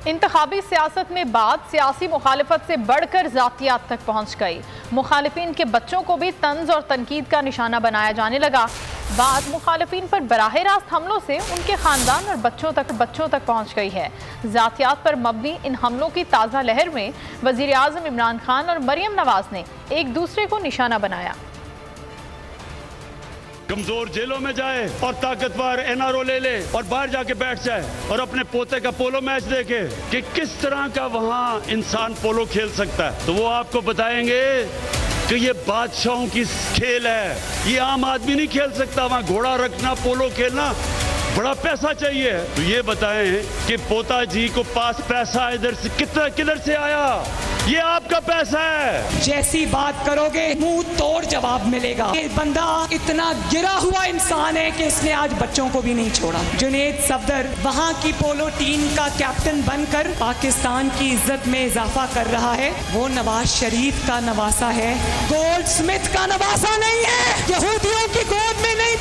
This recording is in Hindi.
इंतखाबी सियासत में बात सियासी मुखालिफत से बढ़कर जातियात तक पहुँच गई। मुखालिफिन के बच्चों को भी तंज और तनकीद का निशाना बनाया जाने लगा। बात मुखालिफिन पर बराह रास्त हमलों से उनके ख़ानदान और बच्चों तक पहुँच गई है। जातियात पर मबनी इन हमलों की ताज़ा लहर में वज़ीर आज़म इमरान खान और मरियम नवाज ने एक दूसरे को निशाना बनाया। कमजोर जेलों में जाए और ताकतवर एनआरओ ले ले और बाहर जाके बैठ जाए और अपने पोते का पोलो मैच देखे कि किस तरह का वहां इंसान पोलो खेल सकता है, तो वो आपको बताएंगे कि ये बादशाहों की खेल है, ये आम आदमी नहीं खेल सकता। वहां घोड़ा रखना, पोलो खेलना बड़ा पैसा चाहिए। तो ये बताएं कि पोता जी को पास पैसा इधर से किधर से आया? ये आपका पैसा है। जैसी बात करोगे मुंह तोड़ जवाब मिलेगा। ये बंदा इतना गिरा हुआ इंसान है कि इसने आज बच्चों को भी नहीं छोड़ा। जुनेद सफदर वहां की पोलो टीम का कैप्टन बनकर पाकिस्तान की इज्जत में इजाफा कर रहा है। वो नवाज शरीफ का नवासा है, गोल्ड स्मिथ का नवासा नहीं है, यहूदियों की गोद में नहीं